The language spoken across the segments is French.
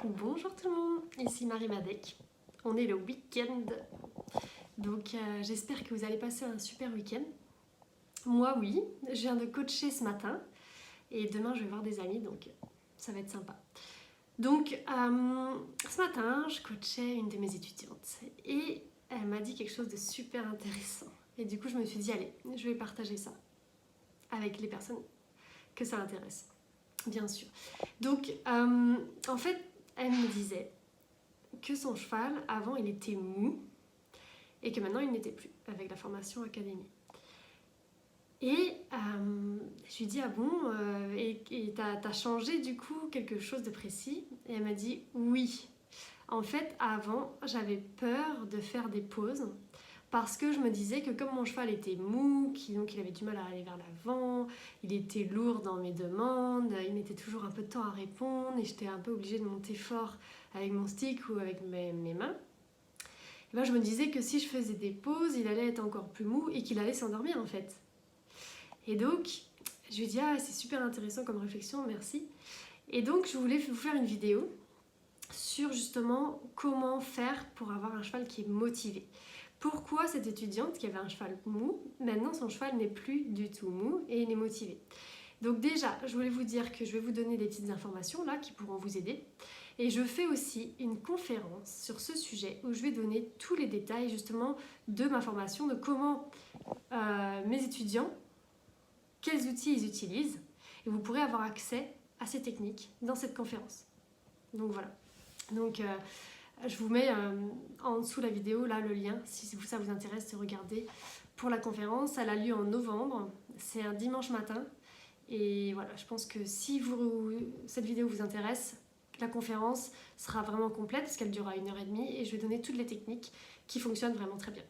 Bonjour tout le monde, ici Marie Madec. On est le week-end, donc j'espère que vous allez passer un super week-end. Moi oui, je viens de coacher ce matin et demain je vais voir des amis, donc ça va être sympa. Donc ce matin je coachais une de mes étudiantes et elle m'a dit quelque chose de super intéressant. Et du coup je me suis dit allez, je vais partager ça avec les personnes que ça intéresse, bien sûr. Donc en fait elle me disait que son cheval, avant, il était mou et que maintenant, il n'était plus avec la formation académie. Et je lui dis, ah bon, et t'as changé du coup quelque chose de précis? Et elle m'a dit, oui. En fait, avant, j'avais peur de faire des pauses parce que je me disais que comme mon cheval était mou, donc il avait du mal à aller vers l'avant, il était lourd dans mes demandes, il mettait toujours un peu de temps à répondre et j'étais un peu obligée de monter fort avec mon stick ou avec mes mains. Et ben je me disais que si je faisais des pauses, il allait être encore plus mou et qu'il allait s'endormir en fait. Et donc, je lui ai dit, ah c'est super intéressant comme réflexion, merci. Et donc je voulais vous faire une vidéo sur justement comment faire pour avoir un cheval qui est motivé. Pourquoi cette étudiante qui avait un cheval mou, maintenant son cheval n'est plus du tout mou et il est motivé. Donc déjà, je voulais vous dire que je vais vous donner des petites informations là qui pourront vous aider. Et je fais aussi une conférence sur ce sujet où je vais donner tous les détails justement de ma formation, de comment mes étudiants, quels outils ils utilisent. Et vous pourrez avoir accès à ces techniques dans cette conférence. Donc voilà. Donc je vous mets en dessous la vidéo là le lien si ça vous intéresse de regarder pour la conférence. Elle a lieu en novembre, c'est un dimanche matin et voilà, je pense que si cette vidéo vous intéresse, la conférence sera vraiment complète parce qu'elle durera 1h30 et je vais donner toutes les techniques qui fonctionnent vraiment très bien.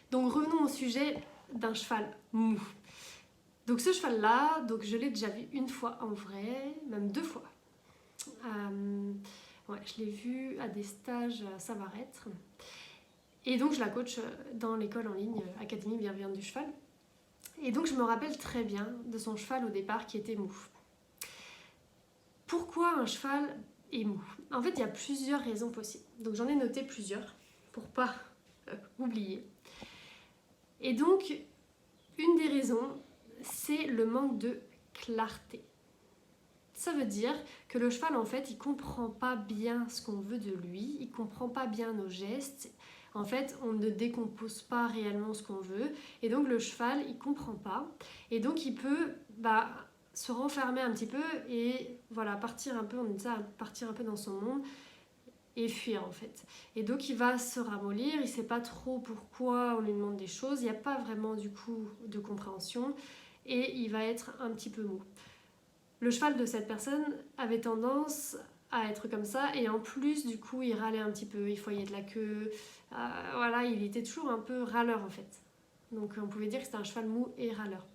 Donc revenons au sujet d'un cheval mou. Donc ce cheval là, je l'ai déjà vu une fois en vrai, même 2 fois. Ouais, je l'ai vu à des stages à Savarêtre. Et donc je la coach dans l'école en ligne Académie Bienveillante du Cheval. Et donc je me rappelle très bien de son cheval au départ qui était mou. Pourquoi un cheval est mou? En fait, il y a plusieurs raisons possibles. Donc j'en ai noté plusieurs pour pas oublier. Et donc, une des raisons, c'est le manque de clarté. Ça veut dire que le cheval, en fait, il comprend pas bien ce qu'on veut de lui, il comprend pas bien nos gestes. En fait, on ne décompose pas réellement ce qu'on veut. Et donc, le cheval, il comprend pas. Et donc, il peut se renfermer un petit peu et voilà, partir un peu, on dit ça, partir un peu dans son monde et fuir, en fait. Et donc, il va se ramollir, il sait pas trop pourquoi on lui demande des choses. Il n'y a pas vraiment, du coup, de compréhension. Et il va être un petit peu mou. Le cheval de cette personne avait tendance à être comme ça et en plus du coup il râlait un petit peu, il foyait de la queue, voilà, il était toujours un peu râleur en fait. Donc on pouvait dire que c'était un cheval mou et râleur.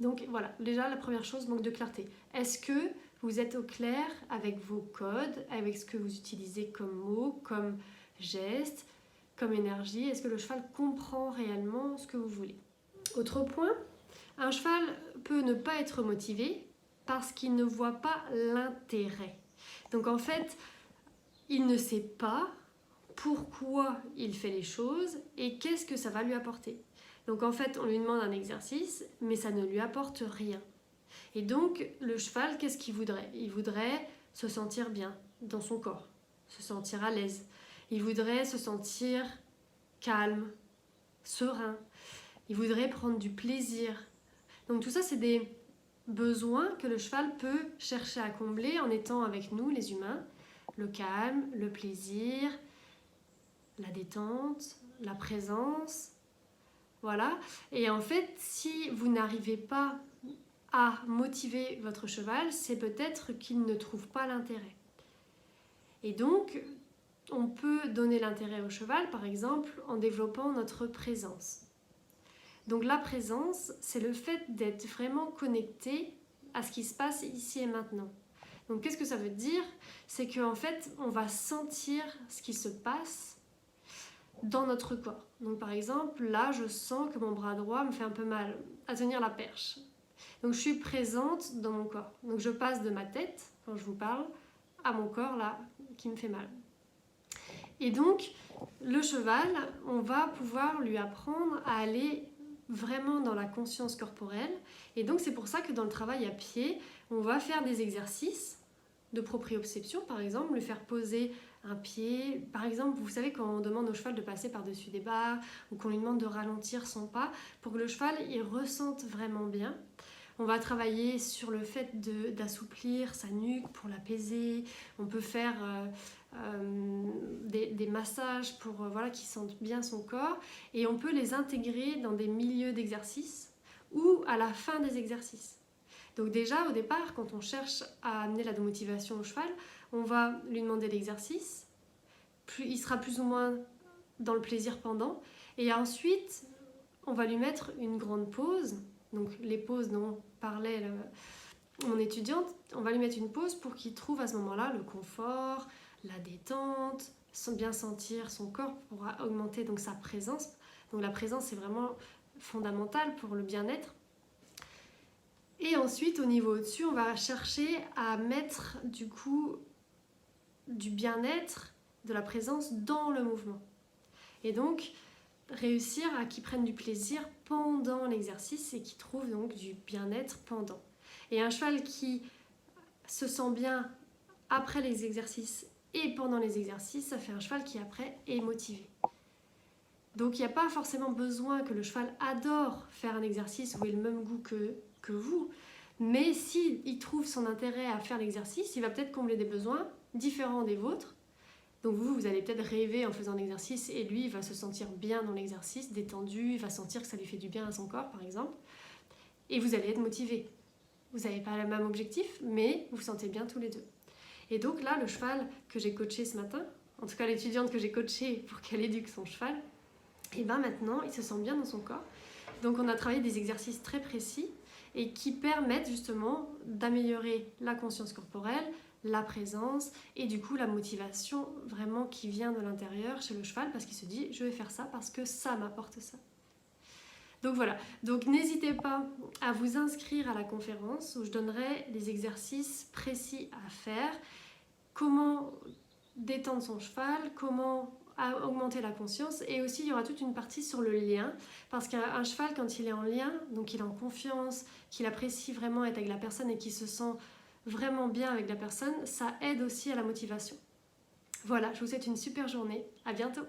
Donc voilà, déjà la première chose, manque de clarté. Est-ce que vous êtes au clair avec vos codes, avec ce que vous utilisez comme mots, comme gestes, comme énergie? Est-ce que le cheval comprend réellement ce que vous voulez? Autre point, un cheval peut ne pas être motivé parce qu'il ne voit pas l'intérêt. Donc en fait, il ne sait pas pourquoi il fait les choses et qu'est-ce que ça va lui apporter. Donc en fait, on lui demande un exercice, mais ça ne lui apporte rien. Et donc, le cheval, qu'est-ce qu'il voudrait? Il voudrait se sentir bien dans son corps, se sentir à l'aise. Il voudrait se sentir calme, serein. Il voudrait prendre du plaisir. Donc tout ça, c'est des besoins que le cheval peut chercher à combler en étant avec nous, les humains. Le calme, le plaisir, la détente, la présence. Voilà. Et en fait, si vous n'arrivez pas à motiver votre cheval, c'est peut-être qu'il ne trouve pas l'intérêt. Et donc, on peut donner l'intérêt au cheval, par exemple, en développant notre présence. Donc la présence, c'est le fait d'être vraiment connecté à ce qui se passe ici et maintenant. Donc qu'est-ce que ça veut dire? C'est qu'en fait, on va sentir ce qui se passe dans notre corps. Donc par exemple, là, je sens que mon bras droit me fait un peu mal à tenir la perche. Donc je suis présente dans mon corps. Donc je passe de ma tête, quand je vous parle, à mon corps là qui me fait mal. Et donc le cheval, on va pouvoir lui apprendre à aller vraiment dans la conscience corporelle. Et donc c'est pour ça que dans le travail à pied, on va faire des exercices de proprioception, par exemple, lui faire poser un pied. Par exemple, vous savez, quand on demande au cheval de passer par-dessus des barres ou qu'on lui demande de ralentir son pas pour que le cheval il ressente vraiment bien. On va travailler sur le fait d'assouplir sa nuque pour l'apaiser. On peut faire des massages pour voilà, qu'il sente bien son corps. Et on peut les intégrer dans des milieux d'exercice ou à la fin des exercices. Donc déjà, au départ, quand on cherche à amener la démotivation au cheval, on va lui demander l'exercice. Il sera plus ou moins dans le plaisir pendant. Et ensuite, on va lui mettre une grande pause. Donc les pauses dont parlait mon étudiante, on va lui mettre une pause pour qu'il trouve à ce moment-là le confort, la détente, bien sentir son corps pour augmenter donc sa présence. Donc la présence c'est vraiment fondamental pour le bien-être. Et ensuite au niveau au-dessus, on va chercher à mettre du coup du bien-être, de la présence dans le mouvement. Et donc réussir à qu'ils prennent du plaisir pendant l'exercice et qu'ils trouvent donc du bien-être pendant. Et un cheval qui se sent bien après les exercices et pendant les exercices, ça fait un cheval qui après est motivé. Donc il n'y a pas forcément besoin que le cheval adore faire un exercice ou ait le même goût que vous, mais s'il trouve son intérêt à faire l'exercice, il va peut-être combler des besoins différents des vôtres. Donc vous allez peut-être rêver en faisant l'exercice et lui, il va se sentir bien dans l'exercice, détendu, il va sentir que ça lui fait du bien à son corps, par exemple. Et vous allez être motivé. Vous n'avez pas le même objectif, mais vous vous sentez bien tous les deux. Et donc là, le cheval que j'ai coaché ce matin, en tout cas l'étudiante que j'ai coachée pour qu'elle éduque son cheval, et bien maintenant, il se sent bien dans son corps. Donc on a travaillé des exercices très précis et qui permettent justement d'améliorer la conscience corporelle, la présence et du coup la motivation vraiment qui vient de l'intérieur chez le cheval parce qu'il se dit je vais faire ça parce que ça m'apporte ça. Donc voilà, donc n'hésitez pas à vous inscrire à la conférence où je donnerai des exercices précis à faire, comment détendre son cheval, comment augmenter la conscience et aussi il y aura toute une partie sur le lien parce qu'un cheval quand il est en lien, donc il est en confiance, qu'il apprécie vraiment être avec la personne et qu'il se sent vraiment bien avec la personne, ça aide aussi à la motivation. Voilà, je vous souhaite une super journée, à bientôt.